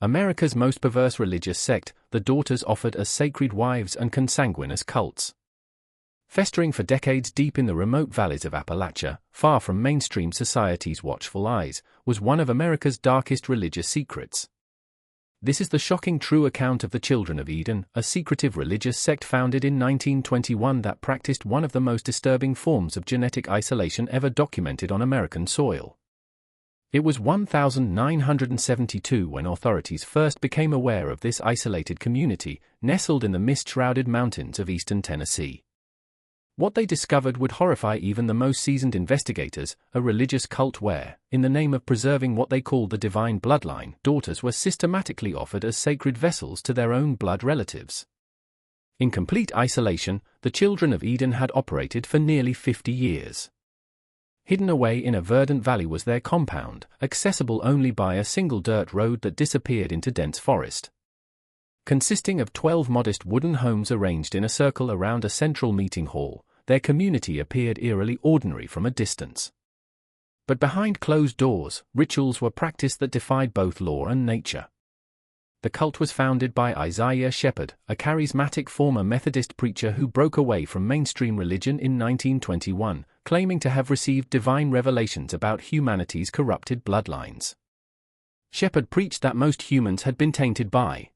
America's most perverse religious sect, the Daughters offered as sacred wives and consanguineous cults. Festering for decades deep in the remote valleys of Appalachia, far from mainstream society's watchful eyes, was one of America's darkest religious secrets. This is the shocking true account of the Children of Eden, a secretive religious sect founded in 1921 that practiced one of the most disturbing forms of genetic isolation ever documented on American soil. It was 1972 when authorities first became aware of this isolated community, nestled in the mist-shrouded mountains of eastern Tennessee. What they discovered would horrify even the most seasoned investigators: a religious cult where, in the name of preserving what they called the divine bloodline, daughters were systematically offered as sacred vessels to their own blood relatives. In complete isolation, the Children of Eden had operated for nearly 50 years. Hidden away in a verdant valley was their compound, accessible only by a single dirt road that disappeared into dense forest. Consisting of 12 modest wooden homes arranged in a circle around a central meeting hall, their community appeared eerily ordinary from a distance. But behind closed doors, rituals were practiced that defied both law and nature. The cult was founded by Isaiah Shephard, a charismatic former Methodist preacher who broke away from mainstream religion in 1921, claiming to have received divine revelations about humanity's corrupted bloodlines. Shephard preached that most humans had been tainted by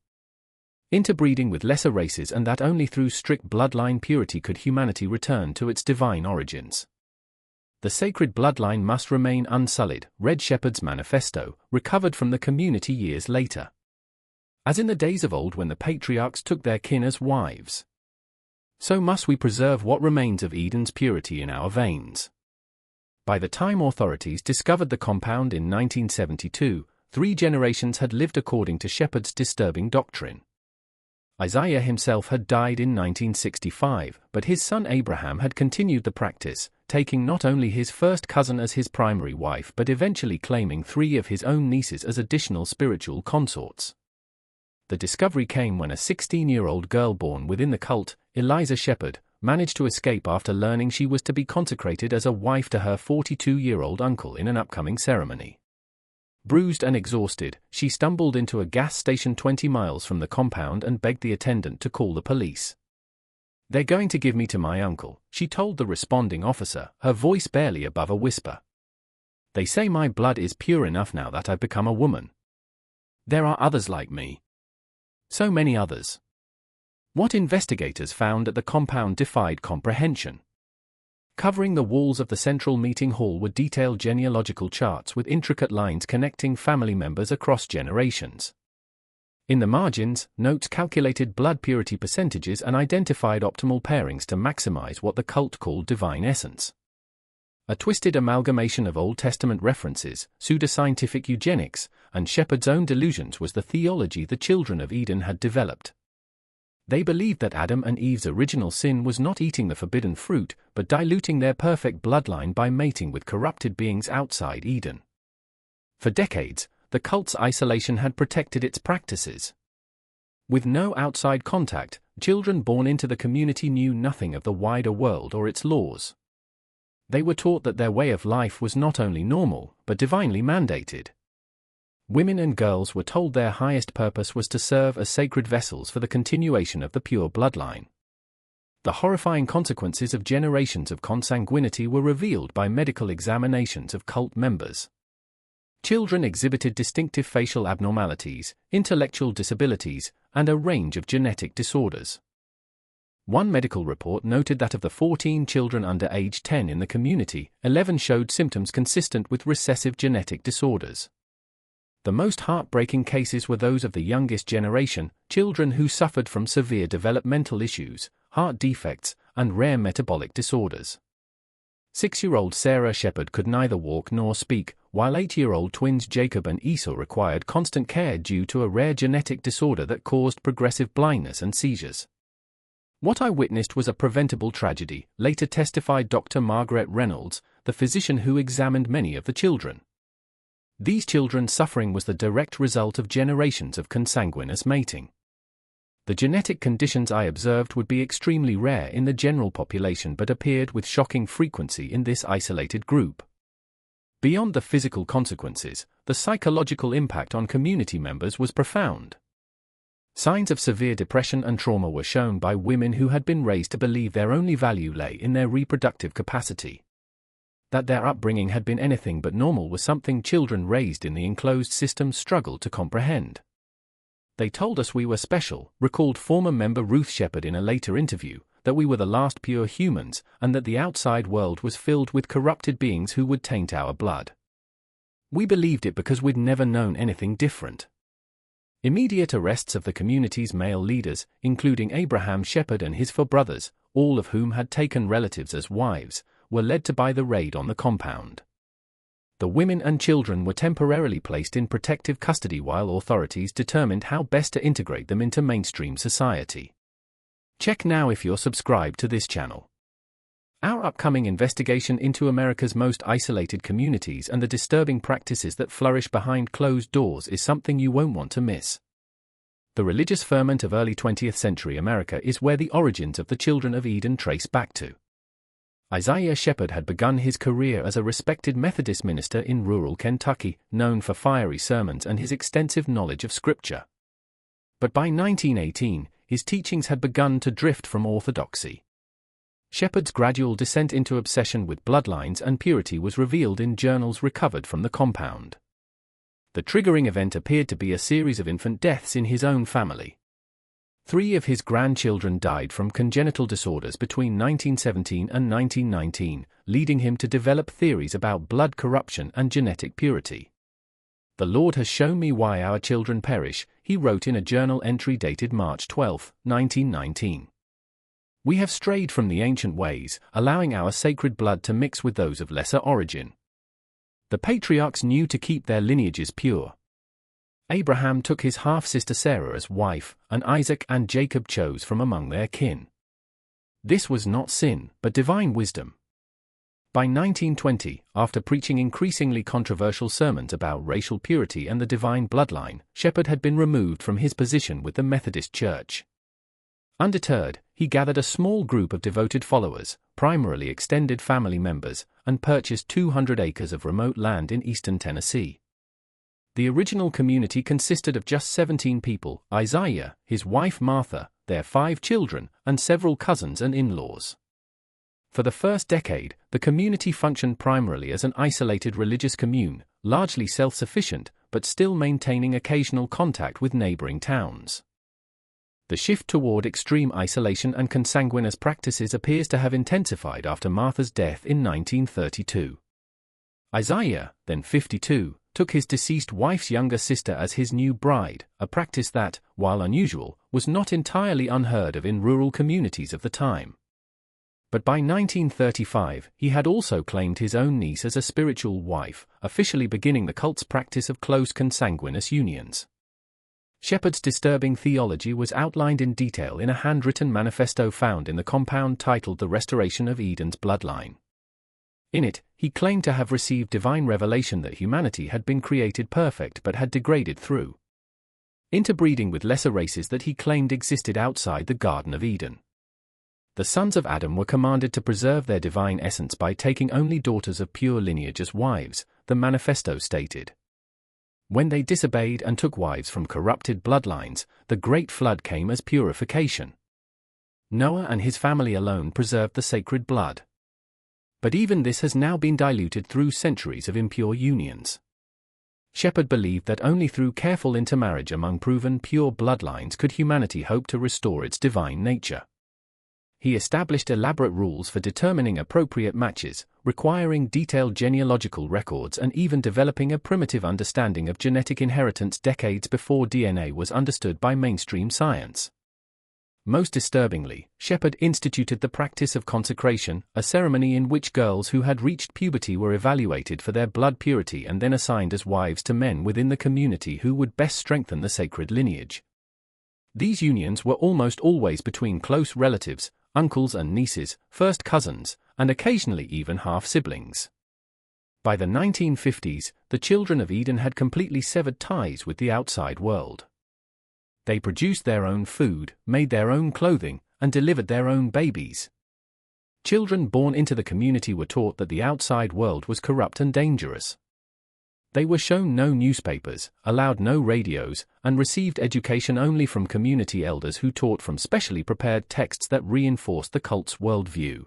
interbreeding with lesser races and that only through strict bloodline purity could humanity return to its divine origins. The sacred bloodline must remain unsullied, read Shephard's manifesto, recovered from the community years later. As in the days of old when the patriarchs took their kin as wives, so must we preserve what remains of Eden's purity in our veins. By the time authorities discovered the compound in 1972, 3 generations had lived according to Shephard's disturbing doctrine. Isaiah himself had died in 1965, but his son Abraham had continued the practice, taking not only his first cousin as his primary wife but eventually claiming 3 of his own nieces as additional spiritual consorts. The discovery came when a 16-year-old girl born within the cult, Isaiah Shephard, managed to escape after learning she was to be consecrated as a wife to her 42-year-old uncle in an upcoming ceremony. Bruised and exhausted, she stumbled into a gas station 20 miles from the compound and begged the attendant to call the police. "They're going to give me to my uncle," she told the responding officer, her voice barely above a whisper. "They say my blood is pure enough now that I've become a woman. There are others like me. So many others." What investigators found at the compound defied comprehension. Covering the walls of the central meeting hall were detailed genealogical charts with intricate lines connecting family members across generations. In the margins, notes calculated blood purity percentages and identified optimal pairings to maximize what the cult called divine essence. A twisted amalgamation of Old Testament references, pseudoscientific eugenics, and Shephard's own delusions was the theology the Children of Eden had developed. They believed that Adam and Eve's original sin was not eating the forbidden fruit, but diluting their perfect bloodline by mating with corrupted beings outside Eden. For decades, the cult's isolation had protected its practices. With no outside contact, children born into the community knew nothing of the wider world or its laws. They were taught that their way of life was not only normal, but divinely mandated. Women and girls were told their highest purpose was to serve as sacred vessels for the continuation of the pure bloodline. The horrifying consequences of generations of consanguinity were revealed by medical examinations of cult members. Children exhibited distinctive facial abnormalities, intellectual disabilities, and a range of genetic disorders. One medical report noted that of the 14 children under age 10 in the community, 11 showed symptoms consistent with recessive genetic disorders. The most heartbreaking cases were those of the youngest generation, children who suffered from severe developmental issues, heart defects, and rare metabolic disorders. 6-year-old Sarah Shephard could neither walk nor speak, while 8-year-old twins Jacob and Esau required constant care due to a rare genetic disorder that caused progressive blindness and seizures. "What I witnessed was a preventable tragedy," later testified Dr. Margaret Reynolds, the physician who examined many of the children. These children's suffering was the direct result of generations of consanguineous mating. The genetic conditions I observed would be extremely rare in the general population but appeared with shocking frequency in this isolated group. Beyond the physical consequences, the psychological impact on community members was profound. Signs of severe depression and trauma were shown by women who had been raised to believe their only value lay in their reproductive capacity. That their upbringing had been anything but normal was something children raised in the enclosed system struggled to comprehend. "They told us we were special," recalled former member Ruth Shephard in a later interview, "that we were the last pure humans, and that the outside world was filled with corrupted beings who would taint our blood. We believed it because we'd never known anything different." Immediate arrests of the community's male leaders, including Abraham Shephard and his 4 brothers, all of whom had taken relatives as wives, were led to by the raid on the compound. The women and children were temporarily placed in protective custody while authorities determined how best to integrate them into mainstream society. Check now if you're subscribed to this channel. Our upcoming investigation into America's most isolated communities and the disturbing practices that flourish behind closed doors is something you won't want to miss. The religious ferment of early 20th century America is where the origins of the Children of Eden trace back to. Isaiah Shephard had begun his career as a respected Methodist minister in rural Kentucky, known for fiery sermons and his extensive knowledge of Scripture. But by 1918, his teachings had begun to drift from orthodoxy. Shephard's gradual descent into obsession with bloodlines and purity was revealed in journals recovered from the compound. The triggering event appeared to be a series of infant deaths in his own family. 3 of his grandchildren died from congenital disorders between 1917 and 1919, leading him to develop theories about blood corruption and genetic purity. "The Lord has shown me why our children perish," he wrote in a journal entry dated March 12, 1919. "We have strayed from the ancient ways, allowing our sacred blood to mix with those of lesser origin. The patriarchs knew to keep their lineages pure. Abraham took his half-sister Sarah as wife, and Isaac and Jacob chose from among their kin. This was not sin, but divine wisdom." By 1920, after preaching increasingly controversial sermons about racial purity and the divine bloodline, Shephard had been removed from his position with the Methodist Church. Undeterred, he gathered a small group of devoted followers, primarily extended family members, and purchased 200 acres of remote land in eastern Tennessee. The original community consisted of just 17 people: Isaiah, his wife Martha, their 5 children, and several cousins and in-laws. For the first decade, the community functioned primarily as an isolated religious commune, largely self-sufficient, but still maintaining occasional contact with neighboring towns. The shift toward extreme isolation and consanguineous practices appears to have intensified after Martha's death in 1932. Isaiah, then 52, took his deceased wife's younger sister as his new bride, a practice that, while unusual, was not entirely unheard of in rural communities of the time. But by 1935, he had also claimed his own niece as a spiritual wife, officially beginning the cult's practice of close consanguineous unions. Shephard's disturbing theology was outlined in detail in a handwritten manifesto found in the compound titled The Restoration of Eden's Bloodline. In it, he claimed to have received divine revelation that humanity had been created perfect but had degraded through interbreeding with lesser races that he claimed existed outside the Garden of Eden. The sons of Adam were commanded to preserve their divine essence by taking only daughters of pure lineage as wives, the manifesto stated. When they disobeyed and took wives from corrupted bloodlines, the Great Flood came as purification. Noah and his family alone preserved the sacred blood. But even this has now been diluted through centuries of impure unions. Shephard believed that only through careful intermarriage among proven pure bloodlines could humanity hope to restore its divine nature. He established elaborate rules for determining appropriate matches, requiring detailed genealogical records and even developing a primitive understanding of genetic inheritance decades before DNA was understood by mainstream science. Most disturbingly, Shephard instituted the practice of consecration, a ceremony in which girls who had reached puberty were evaluated for their blood purity and then assigned as wives to men within the community who would best strengthen the sacred lineage. These unions were almost always between close relatives, uncles and nieces, first cousins, and occasionally even half-siblings. By the 1950s, the Children of Eden had completely severed ties with the outside world. They produced their own food, made their own clothing, and delivered their own babies. Children born into the community were taught that the outside world was corrupt and dangerous. They were shown no newspapers, allowed no radios, and received education only from community elders who taught from specially prepared texts that reinforced the cult's worldview.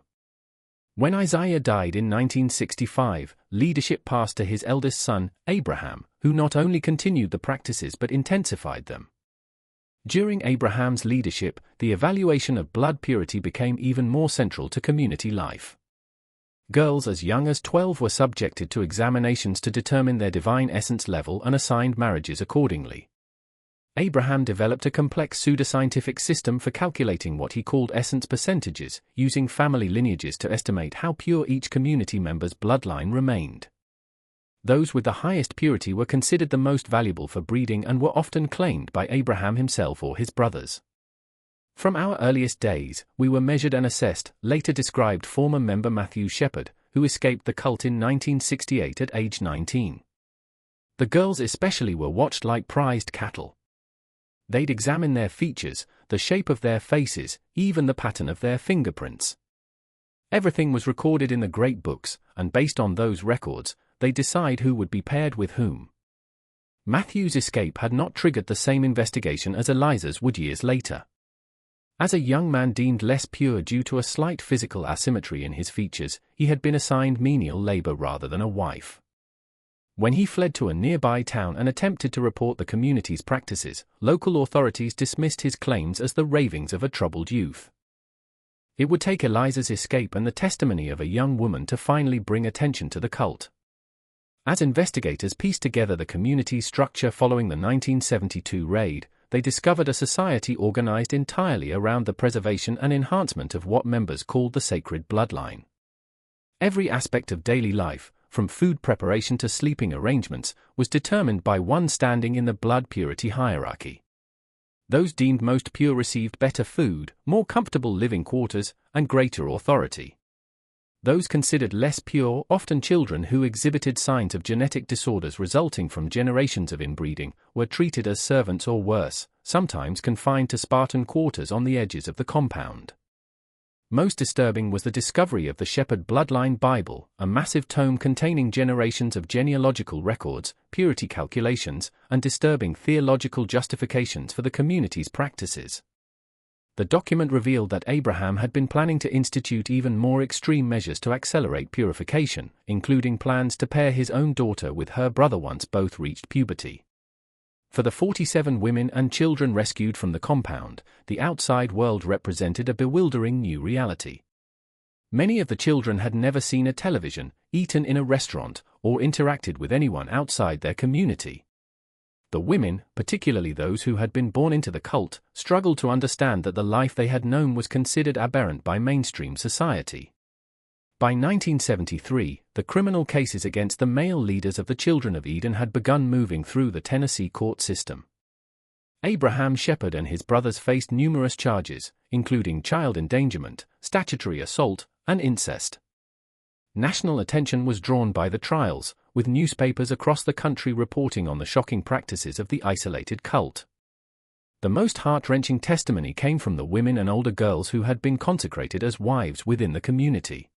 When Isaiah died in 1965, leadership passed to his eldest son, Abraham, who not only continued the practices but intensified them. During Abraham's leadership, the evaluation of blood purity became even more central to community life. Girls as young as 12 were subjected to examinations to determine their divine essence level and assigned marriages accordingly. Abraham developed a complex pseudoscientific system for calculating what he called essence percentages, using family lineages to estimate how pure each community member's bloodline remained. Those with the highest purity were considered the most valuable for breeding and were often claimed by Abraham himself or his brothers. From our earliest days, we were measured and assessed, later described former member Isaiah Shephard, who escaped the cult in 1968 at age 19. The girls especially were watched like prized cattle. They'd examine their features, the shape of their faces, even the pattern of their fingerprints. Everything was recorded in the great books, and based on those records, they decide who would be paired with whom. Matthew's escape had not triggered the same investigation as Eliza's would years later. As a young man deemed less pure due to a slight physical asymmetry in his features, he had been assigned menial labor rather than a wife. When he fled to a nearby town and attempted to report the community's practices, local authorities dismissed his claims as the ravings of a troubled youth. It would take Eliza's escape and the testimony of a young woman to finally bring attention to the cult. As investigators pieced together the community's structure following the 1972 raid, they discovered a society organized entirely around the preservation and enhancement of what members called the sacred bloodline. Every aspect of daily life, from food preparation to sleeping arrangements, was determined by one standing in the blood purity hierarchy. Those deemed most pure received better food, more comfortable living quarters, and greater authority. Those considered less pure, often children who exhibited signs of genetic disorders resulting from generations of inbreeding, were treated as servants or worse, sometimes confined to Spartan quarters on the edges of the compound. Most disturbing was the discovery of the Shephard Bloodline Bible, a massive tome containing generations of genealogical records, purity calculations, and disturbing theological justifications for the community's practices. The document revealed that Abraham had been planning to institute even more extreme measures to accelerate purification, including plans to pair his own daughter with her brother once both reached puberty. For the 47 women and children rescued from the compound, the outside world represented a bewildering new reality. Many of the children had never seen a television, eaten in a restaurant, or interacted with anyone outside their community. The women, particularly those who had been born into the cult, struggled to understand that the life they had known was considered aberrant by mainstream society. By 1973, the criminal cases against the male leaders of the Children of Eden had begun moving through the Tennessee court system. Abraham Shephard and his brothers faced numerous charges, including child endangerment, statutory assault, and incest. National attention was drawn by the trials, with newspapers across the country reporting on the shocking practices of the isolated cult. The most heart-wrenching testimony came from the women and older girls who had been consecrated as wives within the community.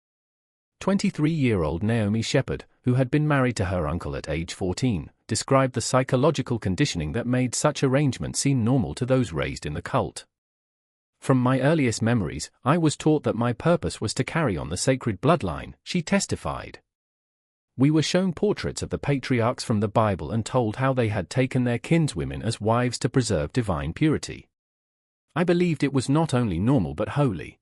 23-year-old Naomi Shephard, who had been married to her uncle at age 14, described the psychological conditioning that made such arrangements seem normal to those raised in the cult. From my earliest memories, I was taught that my purpose was to carry on the sacred bloodline, she testified. We were shown portraits of the patriarchs from the Bible and told how they had taken their kinswomen as wives to preserve divine purity. I believed it was not only normal but holy.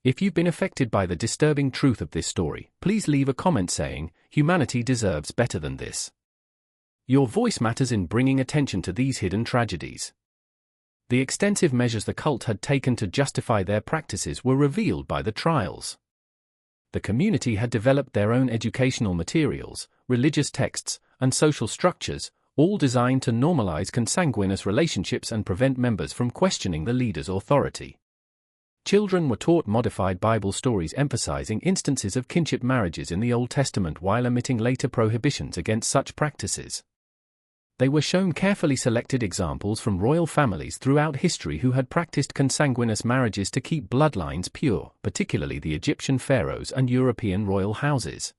If you've been affected by the disturbing truth of this story, please leave a comment saying, "Humanity deserves better than this." Your voice matters in bringing attention to these hidden tragedies. The extensive measures the cult had taken to justify their practices were revealed by the trials. The community had developed their own educational materials, religious texts, and social structures, all designed to normalize consanguineous relationships and prevent members from questioning the leader's authority. Children were taught modified Bible stories emphasizing instances of kinship marriages in the Old Testament while omitting later prohibitions against such practices. They were shown carefully selected examples from royal families throughout history who had practiced consanguineous marriages to keep bloodlines pure, particularly the Egyptian pharaohs and European royal houses.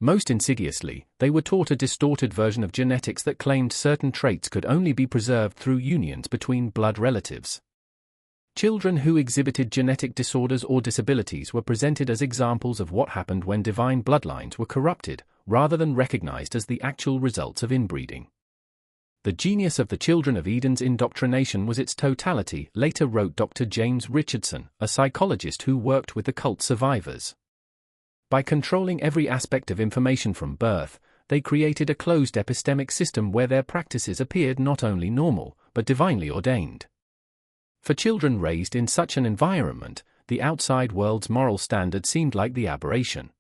Most insidiously, they were taught a distorted version of genetics that claimed certain traits could only be preserved through unions between blood relatives. Children who exhibited genetic disorders or disabilities were presented as examples of what happened when divine bloodlines were corrupted, rather than recognized as the actual results of inbreeding. The genius of the Children of Eden's indoctrination was its totality, later wrote Dr. James Richardson, a psychologist who worked with the cult survivors. By controlling every aspect of information from birth, they created a closed epistemic system where their practices appeared not only normal, but divinely ordained. For children raised in such an environment, the outside world's moral standard seemed like the aberration.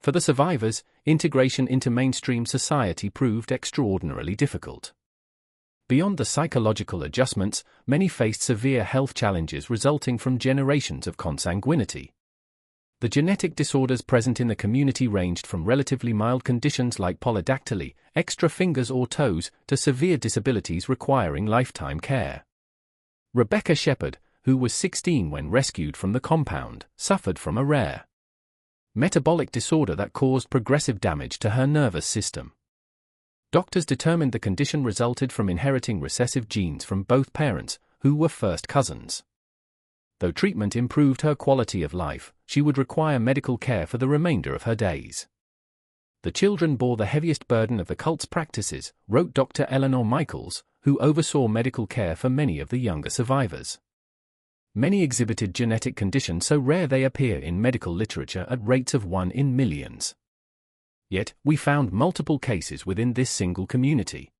For the survivors, integration into mainstream society proved extraordinarily difficult. Beyond the psychological adjustments, many faced severe health challenges resulting from generations of consanguinity. The genetic disorders present in the community ranged from relatively mild conditions like polydactyly, extra fingers or toes, to severe disabilities requiring lifetime care. Rebecca Shephard, who was 16 when rescued from the compound, suffered from a rare metabolic disorder that caused progressive damage to her nervous system. Doctors determined the condition resulted from inheriting recessive genes from both parents, who were first cousins. Though treatment improved her quality of life, she would require medical care for the remainder of her days. The children bore the heaviest burden of the cult's practices, wrote Dr. Eleanor Michaels, who oversaw medical care for many of the younger survivors. Many exhibited genetic conditions so rare they appear in medical literature at rates of 1 in millions. Yet, we found multiple cases within this single community.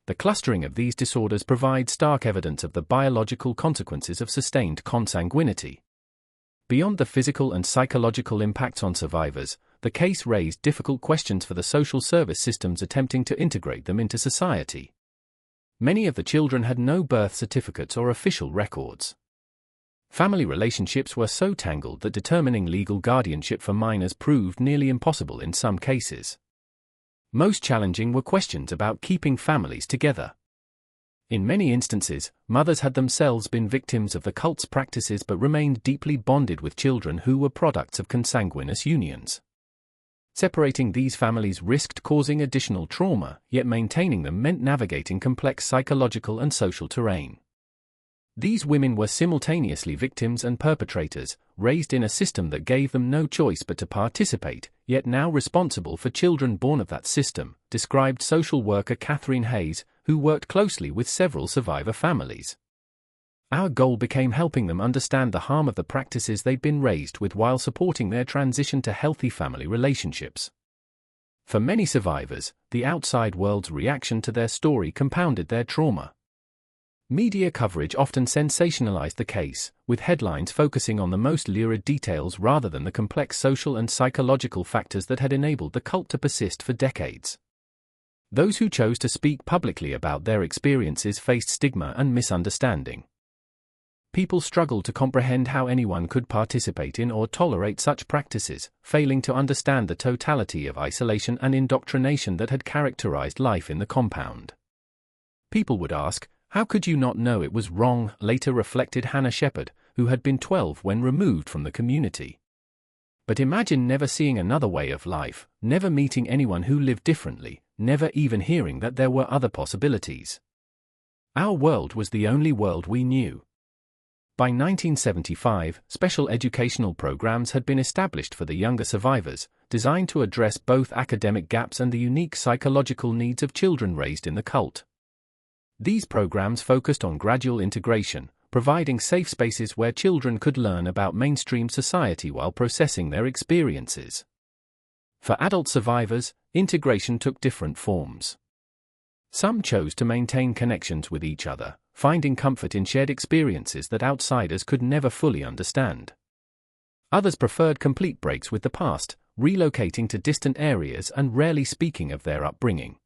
The clustering of these disorders provides stark evidence of the biological consequences of sustained consanguinity. Beyond the physical and psychological impacts on survivors, the case raised difficult questions for the social service systems attempting to integrate them into society. Many of the children had no birth certificates or official records. Family relationships were so tangled that determining legal guardianship for minors proved nearly impossible in some cases. Most challenging were questions about keeping families together. In many instances, mothers had themselves been victims of the cult's practices but remained deeply bonded with children who were products of consanguineous unions. Separating these families risked causing additional trauma, yet maintaining them meant navigating complex psychological and social terrain. These women were simultaneously victims and perpetrators, raised in a system that gave them no choice but to participate, yet now responsible for children born of that system, described social worker Catherine Hayes, who worked closely with several survivor families. Our goal became helping them understand the harm of the practices they'd been raised with while supporting their transition to healthy family relationships. For many survivors, the outside world's reaction to their story compounded their trauma. Media coverage often sensationalized the case, with headlines focusing on the most lurid details rather than the complex social and psychological factors that had enabled the cult to persist for decades. Those who chose to speak publicly about their experiences faced stigma and misunderstanding. People struggled to comprehend how anyone could participate in or tolerate such practices, failing to understand the totality of isolation and indoctrination that had characterized life in the compound. People would ask, "How could you not know it was wrong?" later reflected Hannah Shephard, who had been 12 when removed from the community. But imagine never seeing another way of life, never meeting anyone who lived differently, never even hearing that there were other possibilities. Our world was the only world we knew. By 1975, special educational programs had been established for the younger survivors, designed to address both academic gaps and the unique psychological needs of children raised in the cult. These programs focused on gradual integration, providing safe spaces where children could learn about mainstream society while processing their experiences. For adult survivors, integration took different forms. Some chose to maintain connections with each other, finding comfort in shared experiences that outsiders could never fully understand. Others preferred complete breaks with the past, relocating to distant areas and rarely speaking of their upbringing.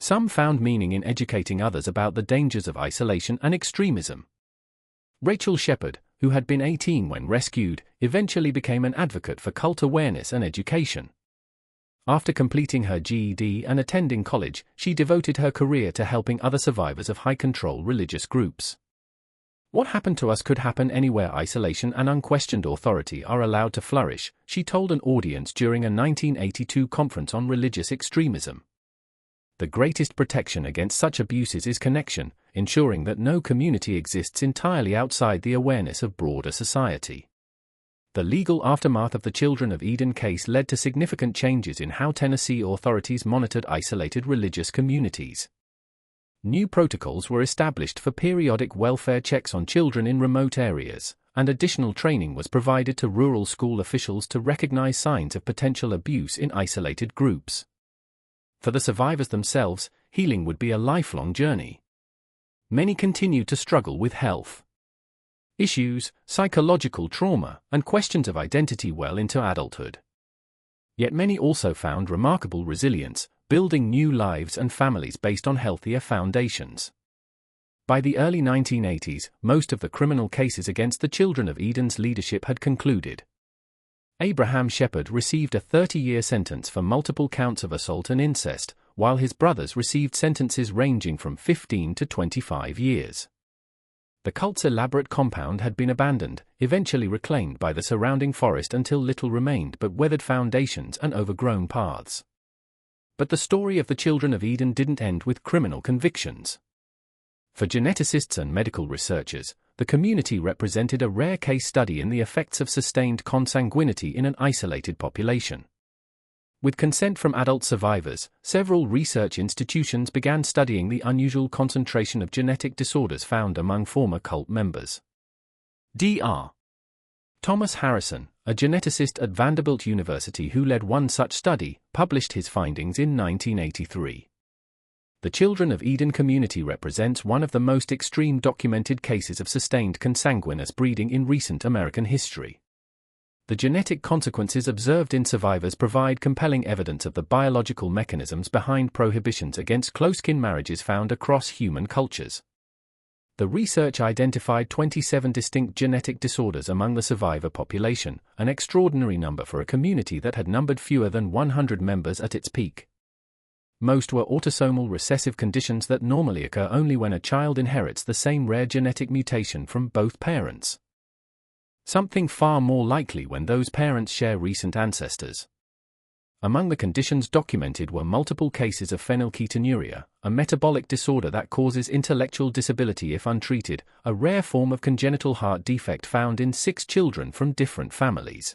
Some found meaning in educating others about the dangers of isolation and extremism. Rachel Shephard, who had been 18 when rescued, eventually became an advocate for cult awareness and education. After completing her GED and attending college, she devoted her career to helping other survivors of high-control religious groups. What happened to us could happen anywhere isolation and unquestioned authority are allowed to flourish, she told an audience during a 1982 conference on religious extremism. The greatest protection against such abuses is connection, ensuring that no community exists entirely outside the awareness of broader society. The legal aftermath of the Children of Eden case led to significant changes in how Tennessee authorities monitored isolated religious communities. New protocols were established for periodic welfare checks on children in remote areas, and additional training was provided to rural school officials to recognize signs of potential abuse in isolated groups. For the survivors themselves, healing would be a lifelong journey. Many continue to struggle with health issues, psychological trauma, and questions of identity well into adulthood. Yet many also found remarkable resilience, building new lives and families based on healthier foundations. By the early 1980s, most of the criminal cases against the Children of Eden's leadership had concluded. Abraham Shephard received a 30-year sentence for multiple counts of assault and incest, while his brothers received sentences ranging from 15 to 25 years. The cult's elaborate compound had been abandoned, eventually reclaimed by the surrounding forest until little remained but weathered foundations and overgrown paths. But the story of the Children of Eden didn't end with criminal convictions. For geneticists and medical researchers, the community represented a rare case study in the effects of sustained consanguinity in an isolated population. With consent from adult survivors, several research institutions began studying the unusual concentration of genetic disorders found among former cult members. Dr. Thomas Harrison, a geneticist at Vanderbilt University who led one such study, published his findings in 1983. The Children of Eden community represents one of the most extreme documented cases of sustained consanguineous breeding in recent American history. The genetic consequences observed in survivors provide compelling evidence of the biological mechanisms behind prohibitions against close-kin marriages found across human cultures. The research identified 27 distinct genetic disorders among the survivor population, an extraordinary number for a community that had numbered fewer than 100 members at its peak. Most were autosomal recessive conditions that normally occur only when a child inherits the same rare genetic mutation from both parents. Something far more likely when those parents share recent ancestors. Among the conditions documented were multiple cases of phenylketonuria, a metabolic disorder that causes intellectual disability if untreated, a rare form of congenital heart defect found in 6 children from different families.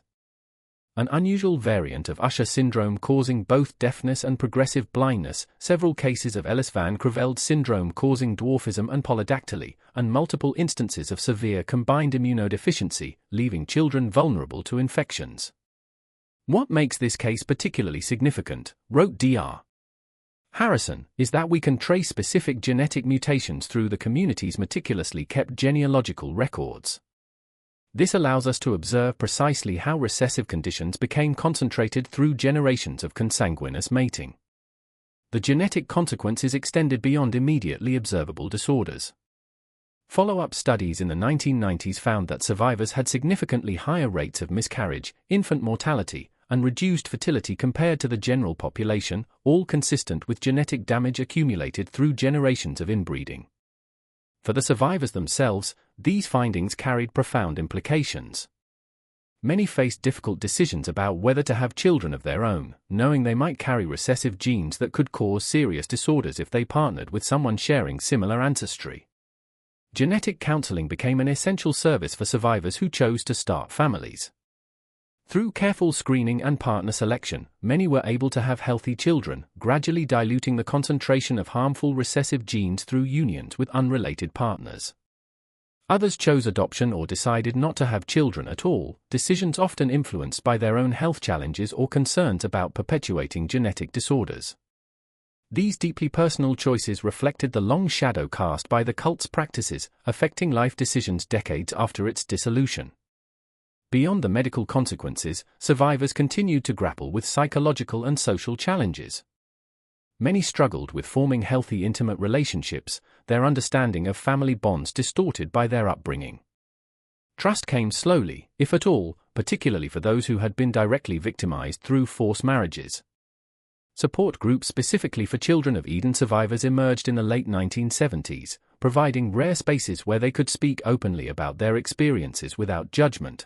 An unusual variant of Usher syndrome causing both deafness and progressive blindness, several cases of Ellis-Van Creveld syndrome causing dwarfism and polydactyly, and multiple instances of severe combined immunodeficiency, leaving children vulnerable to infections. What makes this case particularly significant, wrote Dr. Harrison, is that we can trace specific genetic mutations through the community's meticulously kept genealogical records. This allows us to observe precisely how recessive conditions became concentrated through generations of consanguineous mating. The genetic consequences extended beyond immediately observable disorders. Follow-up studies in the 1990s found that survivors had significantly higher rates of miscarriage, infant mortality, and reduced fertility compared to the general population, all consistent with genetic damage accumulated through generations of inbreeding. For the survivors themselves, these findings carried profound implications. Many faced difficult decisions about whether to have children of their own, knowing they might carry recessive genes that could cause serious disorders if they partnered with someone sharing similar ancestry. Genetic counseling became an essential service for survivors who chose to start families. Through careful screening and partner selection, many were able to have healthy children, gradually diluting the concentration of harmful recessive genes through unions with unrelated partners. Others chose adoption or decided not to have children at all, decisions often influenced by their own health challenges or concerns about perpetuating genetic disorders. These deeply personal choices reflected the long shadow cast by the cult's practices, affecting life decisions decades after its dissolution. Beyond the medical consequences, survivors continued to grapple with psychological and social challenges. Many struggled with forming healthy intimate relationships, their understanding of family bonds distorted by their upbringing. Trust came slowly, if at all, particularly for those who had been directly victimized through forced marriages. Support groups specifically for children of Eden survivors emerged in the late 1970s, providing rare spaces where they could speak openly about their experiences without judgment.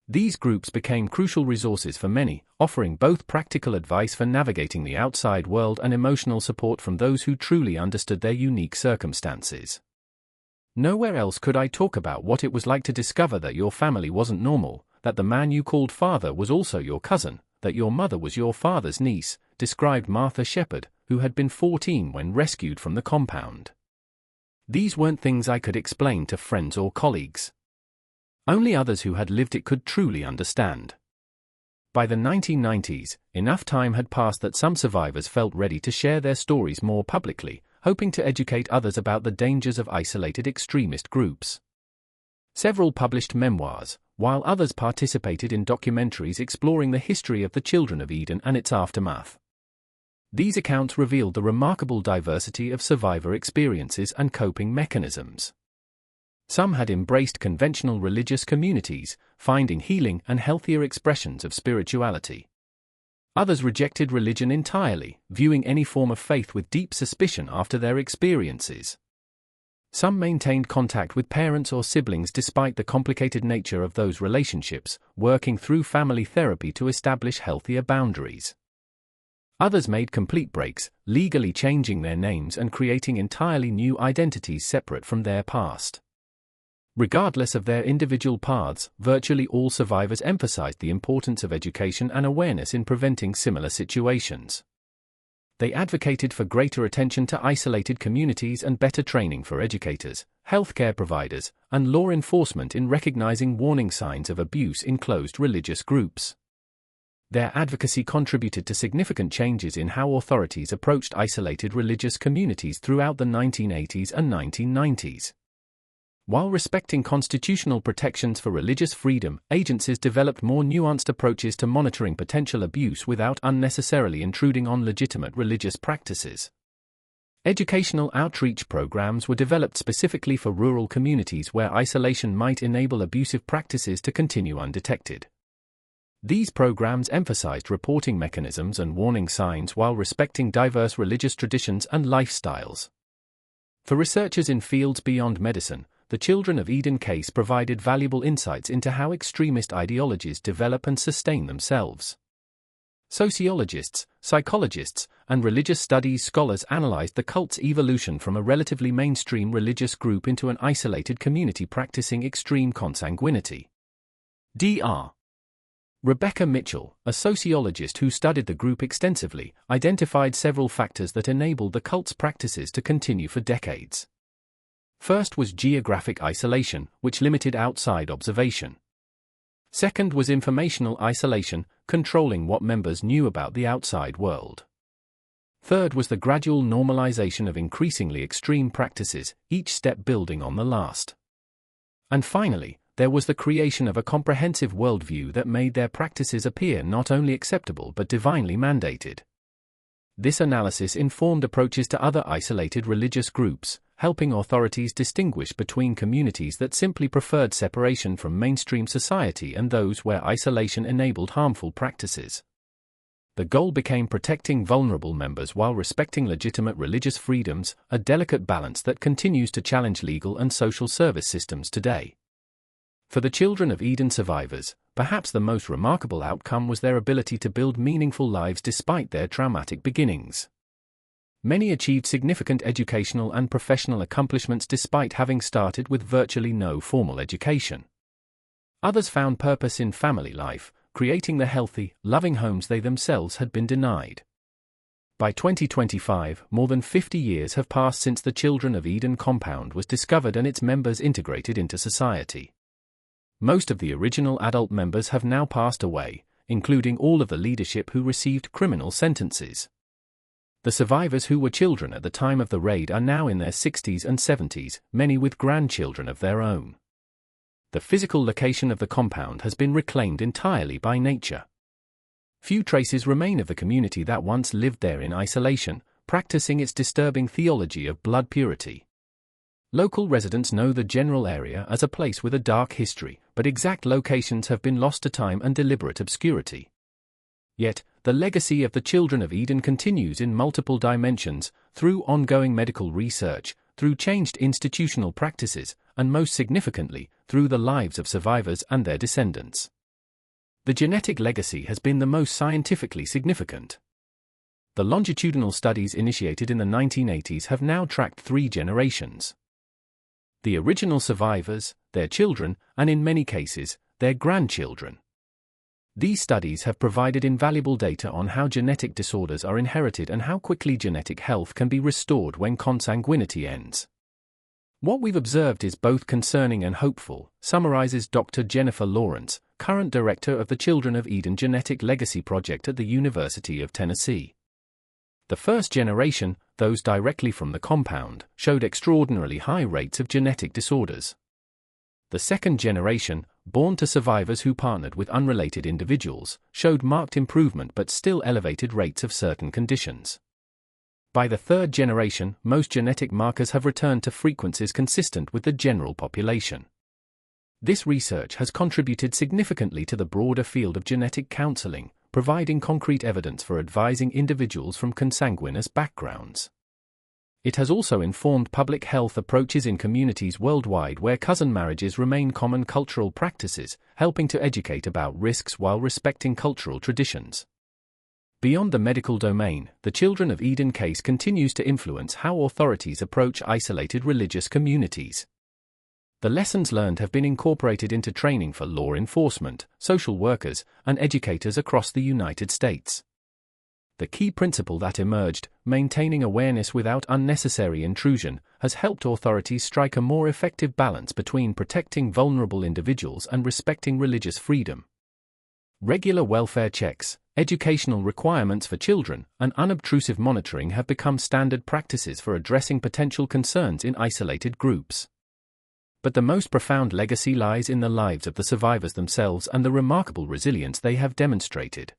These groups became crucial resources for many, offering both practical advice for navigating the outside world and emotional support from those who truly understood their unique circumstances. Nowhere else could I talk about what it was like to discover that your family wasn't normal, that the man you called father was also your cousin, that your mother was your father's niece, described Martha Shephard, who had been 14 when rescued from the compound. These weren't things I could explain to friends or colleagues. Only others who had lived it could truly understand. By the 1990s, enough time had passed that some survivors felt ready to share their stories more publicly, hoping to educate others about the dangers of isolated extremist groups. Several published memoirs, while others participated in documentaries exploring the history of the Children of Eden and its aftermath. These accounts revealed the remarkable diversity of survivor experiences and coping mechanisms. Some had embraced conventional religious communities, finding healing and healthier expressions of spirituality. Others rejected religion entirely, viewing any form of faith with deep suspicion after their experiences. Some maintained contact with parents or siblings despite the complicated nature of those relationships, working through family therapy to establish healthier boundaries. Others made complete breaks, legally changing their names and creating entirely new identities separate from their past. Regardless of their individual paths, virtually all survivors emphasized the importance of education and awareness in preventing similar situations. They advocated for greater attention to isolated communities and better training for educators, healthcare providers, and law enforcement in recognizing warning signs of abuse in closed religious groups. Their advocacy contributed to significant changes in how authorities approached isolated religious communities throughout the 1980s and 1990s. While respecting constitutional protections for religious freedom, agencies developed more nuanced approaches to monitoring potential abuse without unnecessarily intruding on legitimate religious practices. Educational outreach programs were developed specifically for rural communities where isolation might enable abusive practices to continue undetected. These programs emphasized reporting mechanisms and warning signs while respecting diverse religious traditions and lifestyles. For researchers in fields beyond medicine, the Children of Eden case provided valuable insights into how extremist ideologies develop and sustain themselves. Sociologists, psychologists, and religious studies scholars analyzed the cult's evolution from a relatively mainstream religious group into an isolated community practicing extreme consanguinity. Dr. Rebecca Mitchell, a sociologist who studied the group extensively, identified several factors that enabled the cult's practices to continue for decades. First was geographic isolation, which limited outside observation. Second was informational isolation, controlling what members knew about the outside world. Third was the gradual normalization of increasingly extreme practices, each step building on the last. And finally, there was the creation of a comprehensive worldview that made their practices appear not only acceptable but divinely mandated. This analysis informed approaches to other isolated religious groups, helping authorities distinguish between communities that simply preferred separation from mainstream society and those where isolation enabled harmful practices. The goal became protecting vulnerable members while respecting legitimate religious freedoms, a delicate balance that continues to challenge legal and social service systems today. For the Children of Eden survivors, perhaps the most remarkable outcome was their ability to build meaningful lives despite their traumatic beginnings. Many achieved significant educational and professional accomplishments despite having started with virtually no formal education. Others found purpose in family life, creating the healthy, loving homes they themselves had been denied. By 2025, more than 50 years have passed since the Children of Eden compound was discovered and its members integrated into society. Most of the original adult members have now passed away, including all of the leadership who received criminal sentences. The survivors who were children at the time of the raid are now in their 60s and 70s, many with grandchildren of their own. The physical location of the compound has been reclaimed entirely by nature. Few traces remain of the community that once lived there in isolation, practicing its disturbing theology of blood purity. Local residents know the general area as a place with a dark history, but exact locations have been lost to time and deliberate obscurity. Yet, the legacy of the Children of Eden continues in multiple dimensions, through ongoing medical research, through changed institutional practices, and most significantly, through the lives of survivors and their descendants. The genetic legacy has been the most scientifically significant. The longitudinal studies initiated in the 1980s have now tracked 3 generations. The original survivors, their children, and in many cases, their grandchildren. These studies have provided invaluable data on how genetic disorders are inherited and how quickly genetic health can be restored when consanguinity ends. What we've observed is both concerning and hopeful, summarizes Dr. Jennifer Lawrence, current director of the Children of Eden Genetic Legacy Project at the University of Tennessee. The first generation, those directly from the compound, showed extraordinarily high rates of genetic disorders. The second generation, born to survivors who partnered with unrelated individuals, showed marked improvement but still elevated rates of certain conditions. By the third generation, most genetic markers have returned to frequencies consistent with the general population. This research has contributed significantly to the broader field of genetic counseling, providing concrete evidence for advising individuals from consanguineous backgrounds. It has also informed public health approaches in communities worldwide where cousin marriages remain common cultural practices, helping to educate about risks while respecting cultural traditions. Beyond the medical domain, the Children of Eden case continues to influence how authorities approach isolated religious communities. The lessons learned have been incorporated into training for law enforcement, social workers, and educators across the United States. The key principle that emerged, maintaining awareness without unnecessary intrusion, has helped authorities strike a more effective balance between protecting vulnerable individuals and respecting religious freedom. Regular welfare checks, educational requirements for children, and unobtrusive monitoring have become standard practices for addressing potential concerns in isolated groups. But the most profound legacy lies in the lives of the survivors themselves and the remarkable resilience they have demonstrated.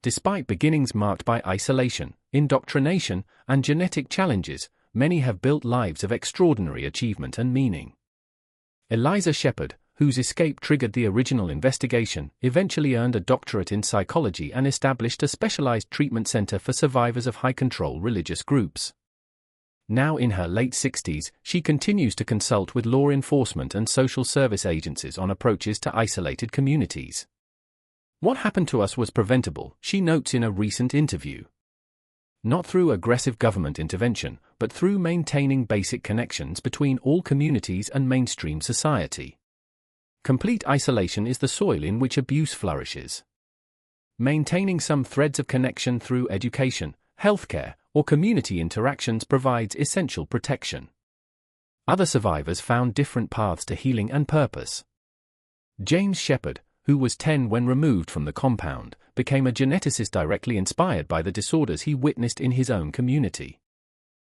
Despite beginnings marked by isolation, indoctrination, and genetic challenges, many have built lives of extraordinary achievement and meaning. Isaiah Shephard, whose escape triggered the original investigation, eventually earned a doctorate in psychology and established a specialized treatment center for survivors of high-control religious groups. Now in her late 60s, she continues to consult with law enforcement and social service agencies on approaches to isolated communities. What happened to us was preventable, she notes in a recent interview. Not through aggressive government intervention, but through maintaining basic connections between all communities and mainstream society. Complete isolation is the soil in which abuse flourishes. Maintaining some threads of connection through education, healthcare, or community interactions provides essential protection. Other survivors found different paths to healing and purpose. James Shephard, who was 10 when removed from the compound, became a geneticist directly inspired by the disorders he witnessed in his own community.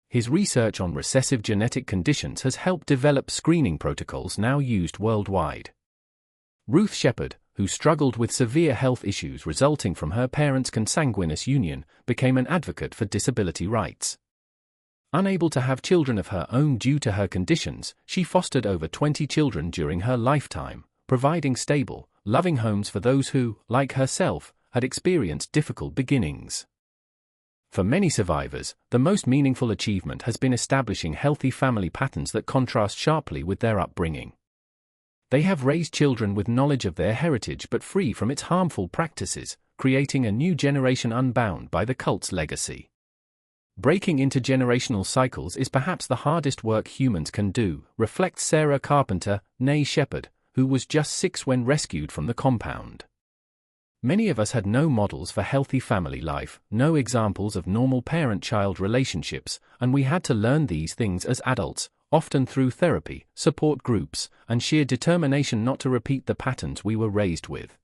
His research on recessive genetic conditions has helped develop screening protocols now used worldwide. Ruth Shephard, who struggled with severe health issues resulting from her parents' consanguineous union, became an advocate for disability rights. Unable to have children of her own due to her conditions, she fostered over 20 children during her lifetime, providing stable, loving homes for those who, like herself, had experienced difficult beginnings. For many survivors, the most meaningful achievement has been establishing healthy family patterns that contrast sharply with their upbringing. They have raised children with knowledge of their heritage but free from its harmful practices, creating a new generation unbound by the cult's legacy. Breaking intergenerational cycles is perhaps the hardest work humans can do, reflects Sarah Carpenter, née Shephard, who was just 6 when rescued from the compound. Many of us had no models for healthy family life, no examples of normal parent-child relationships, and we had to learn these things as adults, often through therapy, support groups, and sheer determination not to repeat the patterns we were raised with.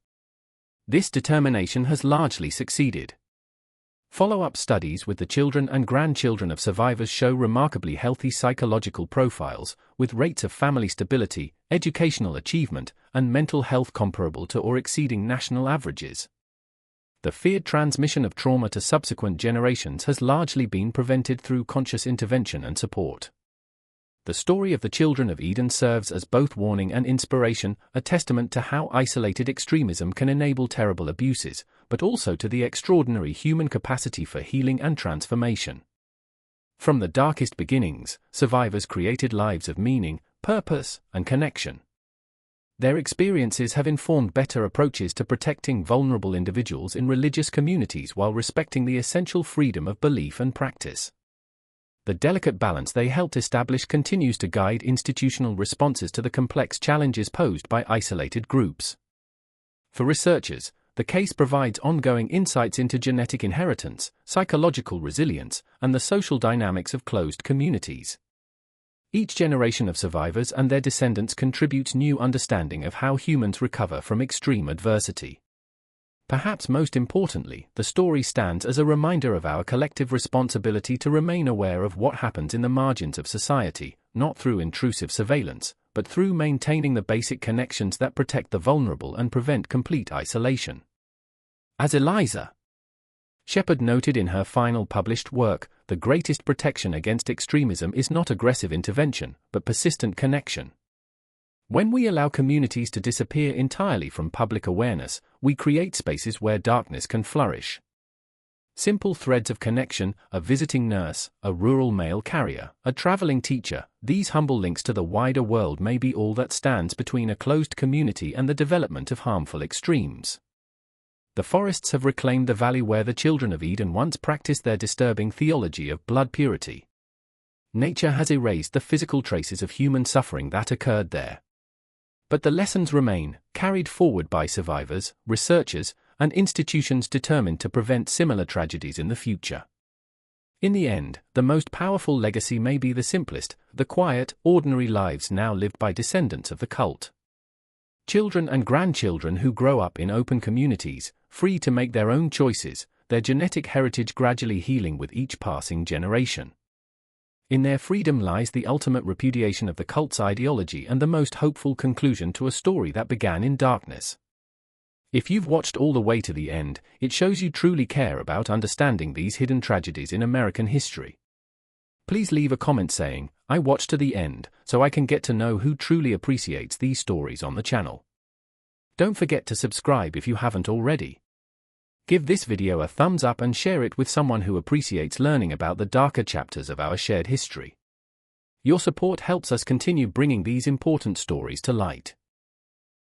This determination has largely succeeded. Follow-up studies with the children and grandchildren of survivors show remarkably healthy psychological profiles, with rates of family stability, educational achievement, and mental health comparable to or exceeding national averages. The feared transmission of trauma to subsequent generations has largely been prevented through conscious intervention and support. The story of the children of Eden serves as both warning and inspiration, a testament to how isolated extremism can enable terrible abuses, but also to the extraordinary human capacity for healing and transformation. From the darkest beginnings, survivors created lives of meaning, purpose, and connection. Their experiences have informed better approaches to protecting vulnerable individuals in religious communities while respecting the essential freedom of belief and practice. The delicate balance they helped establish continues to guide institutional responses to the complex challenges posed by isolated groups. For researchers, the case provides ongoing insights into genetic inheritance, psychological resilience, and the social dynamics of closed communities. Each generation of survivors and their descendants contributes new understanding of how humans recover from extreme adversity. Perhaps most importantly, the story stands as a reminder of our collective responsibility to remain aware of what happens in the margins of society, not through intrusive surveillance, but through maintaining the basic connections that protect the vulnerable and prevent complete isolation. As Isaiah Shephard noted in her final published work, the greatest protection against extremism is not aggressive intervention, but persistent connection. When we allow communities to disappear entirely from public awareness, we create spaces where darkness can flourish. Simple threads of connection, a visiting nurse, a rural mail carrier, a traveling teacher, these humble links to the wider world may be all that stands between a closed community and the development of harmful extremes. The forests have reclaimed the valley where the children of Eden once practiced their disturbing theology of blood purity. Nature has erased the physical traces of human suffering that occurred there. But the lessons remain, carried forward by survivors, researchers, and institutions determined to prevent similar tragedies in the future. In the end, the most powerful legacy may be the simplest, the quiet, ordinary lives now lived by descendants of the cult. Children and grandchildren who grow up in open communities, free to make their own choices, their genetic heritage gradually healing with each passing generation. In their freedom lies the ultimate repudiation of the cult's ideology and the most hopeful conclusion to a story that began in darkness. If you've watched all the way to the end, it shows you truly care about understanding these hidden tragedies in American history. Please leave a comment saying, "I watched to the end," so I can get to know who truly appreciates these stories on the channel. Don't forget to subscribe if you haven't already. Give this video a thumbs up and share it with someone who appreciates learning about the darker chapters of our shared history. Your support helps us continue bringing these important stories to light.